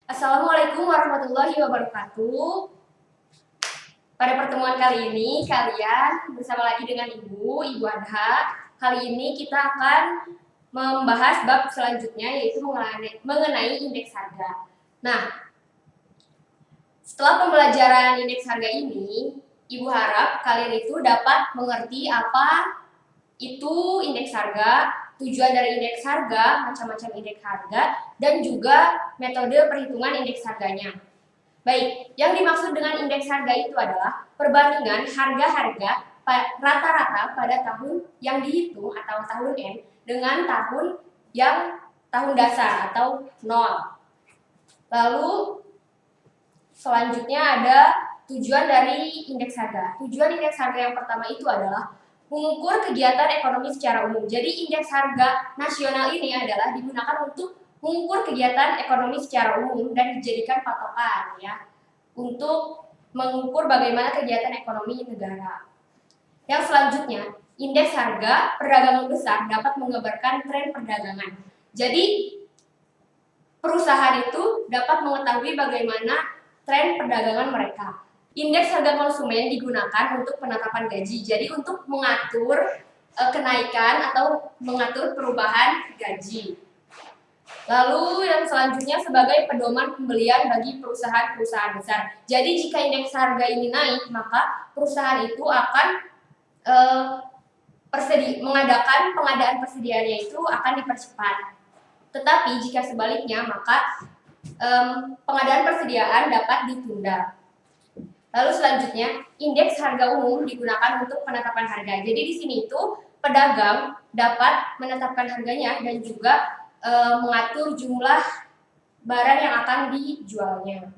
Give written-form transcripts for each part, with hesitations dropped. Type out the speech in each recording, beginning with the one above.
Assalamualaikum warahmatullahi wabarakatuh. Pada pertemuan kali ini, kalian bersama lagi dengan Ibu Adha. Kali ini kita akan membahas bab selanjutnya, yaitu mengenai indeks harga. Nah, setelah pembelajaran indeks harga ini, Ibu harap kalian itu dapat mengerti apa itu indeks harga, tujuan dari indeks harga, macam-macam indeks harga, dan juga metode perhitungan indeks harganya. Baik, yang dimaksud dengan indeks harga itu adalah perbandingan harga-harga rata-rata pada tahun yang dihitung atau tahun N dengan tahun dasar atau 0. Lalu selanjutnya ada tujuan dari indeks harga. Tujuan indeks harga yang pertama itu adalah mengukur kegiatan ekonomi secara umum. Jadi indeks harga nasional ini adalah digunakan untuk mengukur kegiatan ekonomi secara umum dan dijadikan patokan ya untuk mengukur bagaimana kegiatan ekonomi negara. Yang selanjutnya, indeks harga perdagangan besar dapat menggambarkan tren perdagangan. Jadi perusahaan itu dapat mengetahui bagaimana tren perdagangan mereka. Indeks harga konsumen digunakan untuk penetapan gaji. Jadi untuk mengatur kenaikan atau mengatur perubahan gaji. Lalu yang selanjutnya sebagai pedoman pembelian bagi perusahaan-perusahaan besar. Jadi jika indeks harga ini naik, maka perusahaan itu akan mengadakan pengadaan persediaannya itu akan dipercepat. Tetapi jika sebaliknya, maka pengadaan persediaan dapat ditunda. Lalu selanjutnya, indeks harga umum digunakan untuk penetapan harga. Jadi di sini itu pedagang dapat menetapkan harganya dan juga mengatur jumlah barang yang akan dijualnya.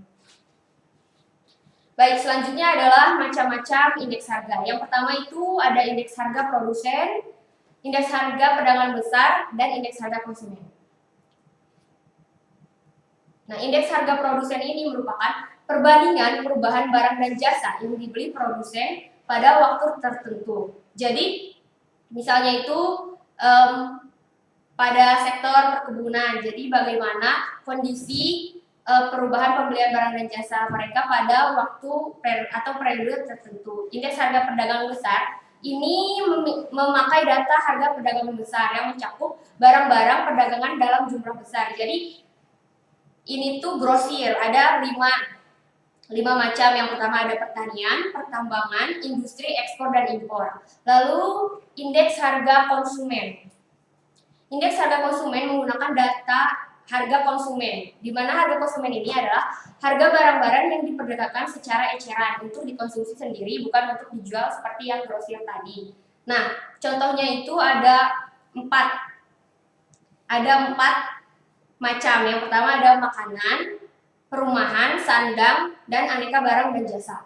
Baik, selanjutnya adalah macam-macam indeks harga. Yang pertama itu ada indeks harga produsen, indeks harga pedagang besar, dan indeks harga konsumen. Nah, indeks harga produsen ini merupakan perbandingan perubahan barang dan jasa yang dibeli produsen pada waktu tertentu. Jadi, misalnya itu pada sektor perkebunan. Jadi, bagaimana kondisi perubahan pembelian barang dan jasa mereka pada waktu atau periode tertentu. Indeks harga pedagang besar ini memakai data harga perdagangan besar yang mencakup barang-barang perdagangan dalam jumlah besar. Jadi ini tuh grosir, ada 5 macam. Yang pertama ada pertanian, pertambangan, industri, ekspor, dan impor. Lalu indeks harga konsumen. Indeks harga konsumen menggunakan data harga konsumen, di mana harga konsumen ini adalah harga barang-barang yang diperdagangkan secara eceran untuk dikonsumsi sendiri, bukan untuk dijual seperti yang grosir tadi. Nah, contohnya itu ada 4 macam. Yang pertama ada makanan, perumahan, sandang, dan aneka barang dan jasa.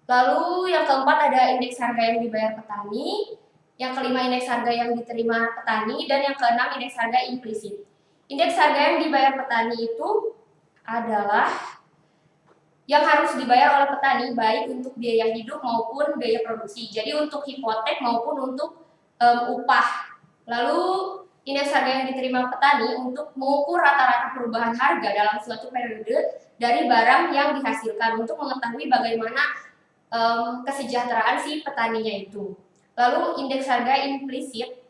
Lalu yang keempat ada indeks harga yang dibayar petani, yang kelima indeks harga yang diterima petani, dan yang keenam indeks harga implisit. Indeks harga yang dibayar petani itu adalah yang harus dibayar oleh petani baik untuk biaya hidup maupun biaya produksi. Jadi untuk hipotek maupun untuk upah. Lalu indeks harga yang diterima petani untuk mengukur rata-rata perubahan harga dalam suatu periode dari barang yang dihasilkan untuk mengetahui bagaimana kesejahteraan si petaninya itu. Lalu indeks harga implisit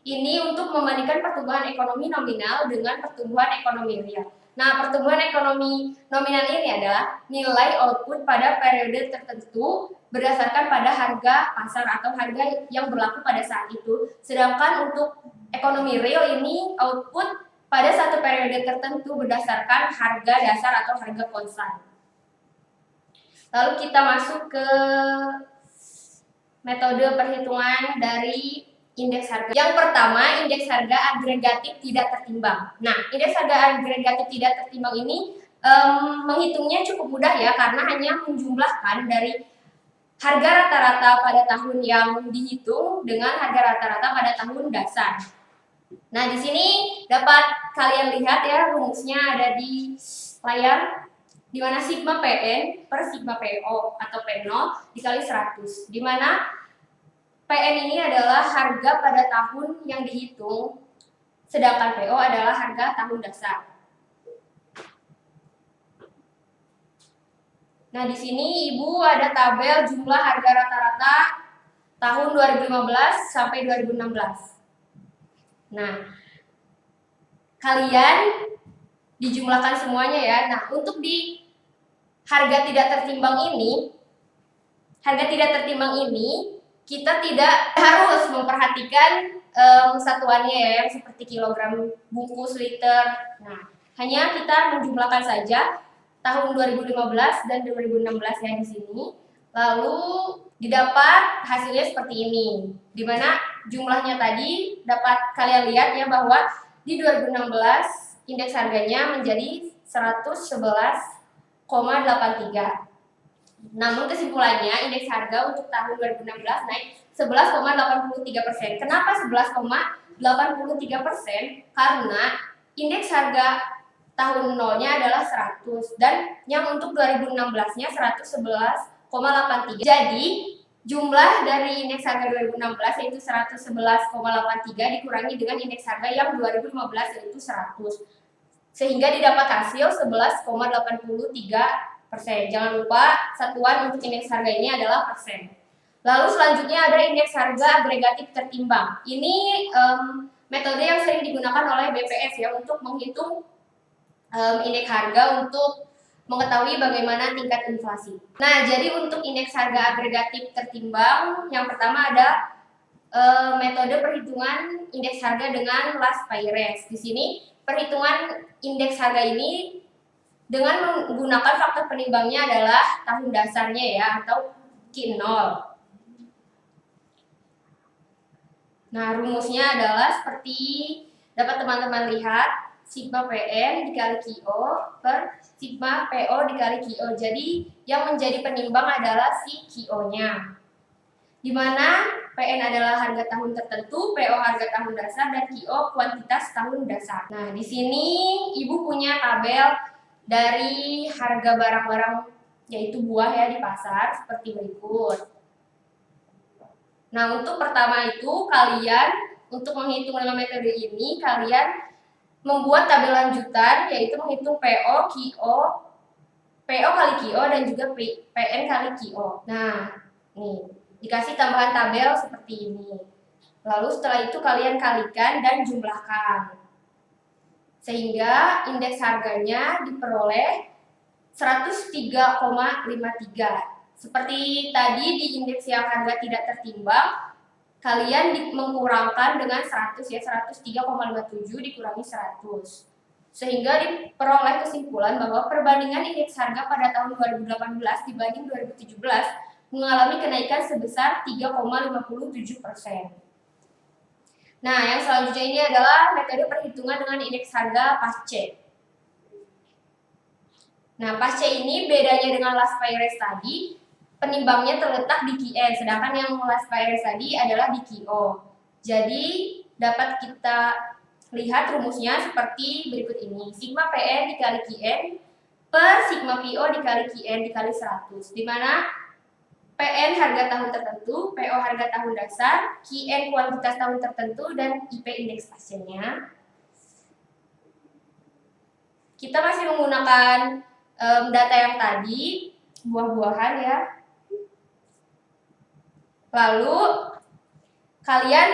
ini untuk membandingkan pertumbuhan ekonomi nominal dengan pertumbuhan ekonomi real. Nah, pertumbuhan ekonomi nominal ini adalah nilai output pada periode tertentu berdasarkan pada harga pasar atau harga yang berlaku pada saat itu. Sedangkan untuk ekonomi real ini output pada satu periode tertentu berdasarkan harga dasar atau harga konstan. Lalu kita masuk ke metode perhitungan dari indeks harga. Yang pertama, indeks harga agregatif tidak tertimbang. Nah, indeks harga agregatif tidak tertimbang ini menghitungnya cukup mudah ya, karena hanya menjumlahkan dari harga rata-rata pada tahun yang dihitung dengan harga rata-rata pada tahun dasar. Nah, di sini dapat kalian lihat ya, rumusnya ada di layar, di mana sigma PN per sigma PO atau P0 dikali 100, di mana PN ini adalah harga pada tahun yang dihitung, sedangkan PO adalah harga tahun dasar. Nah, di sini Ibu ada tabel jumlah harga rata-rata tahun 2015 sampai 2016. Nah, kalian dijumlahkan semuanya ya. Nah, untuk di harga tidak tertimbang ini, kita tidak harus memperhatikan satuannya ya, yang seperti kilogram, bungkus, liter. Nah, hanya kita menjumlahkan saja tahun 2015 dan 2016 ya di sini. Lalu didapat hasilnya seperti ini, di mana jumlahnya tadi dapat kalian lihat ya bahwa di 2016 indeks harganya menjadi 111,83. Namun kesimpulannya indeks harga untuk tahun 2016 naik 11,83%. Kenapa 11,83%? Karena indeks harga tahun nolnya adalah 100 dan yang untuk 2016-nya 111,83. Jadi jumlah dari indeks harga 2016 yaitu 111,83 dikurangi dengan indeks harga yang 2015 yaitu 100. Sehingga didapat hasil 11,83%. Jangan lupa satuan untuk indeks harga ini adalah persen. Lalu selanjutnya ada indeks harga agregatif tertimbang. Ini metode yang sering digunakan oleh BPS ya untuk menghitung indeks harga untuk mengetahui bagaimana tingkat inflasi. Nah, jadi untuk indeks harga agregatif tertimbang, yang pertama ada metode perhitungan indeks harga dengan Last Payres. Di sini perhitungan indeks harga ini dengan menggunakan faktor penimbangnya adalah tahun dasarnya ya, atau Q0. Nah, rumusnya adalah seperti dapat teman-teman lihat, sigma PN dikali QO per sigma PO dikali QO. Jadi yang menjadi penimbang adalah si QO-nya, di mana PN adalah harga tahun tertentu, PO harga tahun dasar, dan QO kuantitas tahun dasar. Nah, di sini Ibu punya tabel dari harga barang-barang yaitu buah ya di pasar seperti berikut. Nah, untuk pertama itu kalian untuk menghitung dengan metode ini kalian membuat tabel lanjutan yaitu menghitung PO, QO, PO kali QO dan juga PN kali QO. Nah, nih dikasih tambahan tabel seperti ini. Lalu setelah itu kalian kalikan dan jumlahkan. Sehingga indeks harganya diperoleh 103,53. Seperti tadi di indeks yang harga tidak tertimbang, kalian mengurangkan dengan 100 ya, 103,57 dikurangi 100. Sehingga diperoleh kesimpulan bahwa perbandingan indeks harga pada tahun 2018 dibanding 2017 mengalami kenaikan sebesar 3,57%. Nah, yang selanjutnya ini adalah metode perhitungan dengan indeks harga pasce. Nah, pasce ini bedanya dengan Last Payres tadi, penimbangnya terletak di QN, sedangkan yang Last Payres tadi adalah di QO. Jadi, dapat kita lihat rumusnya seperti berikut ini. Sigma PN dikali QN per sigma PO dikali QN dikali 100, di mana PN harga tahun tertentu, PO harga tahun dasar, QN kuantitas tahun tertentu, dan IP indeks pasiennya. Kita masih menggunakan data yang tadi, buah-buahan ya. Lalu kalian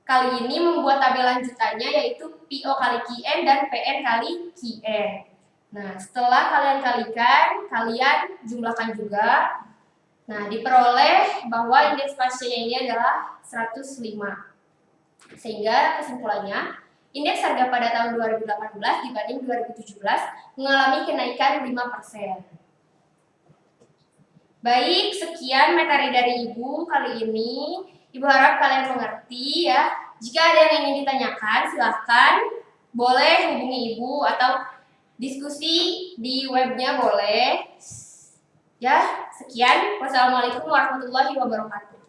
kali ini membuat tabel lanjutannya yaitu PO kali QN dan PN kali QN. Nah, setelah kalian kalikan, kalian jumlahkan juga. Nah, diperoleh bahwa indeks pasiennya ini adalah 105. Sehingga kesimpulannya, indeks harga pada tahun 2018 dibanding 2017 mengalami kenaikan 5%. Baik, sekian materi dari Ibu kali ini. Ibu harap kalian mengerti ya. Jika ada yang ingin ditanyakan, silahkan boleh hubungi Ibu atau diskusi di webnya boleh. Ya, sekian. Wassalamualaikum warahmatullahi wabarakatuh.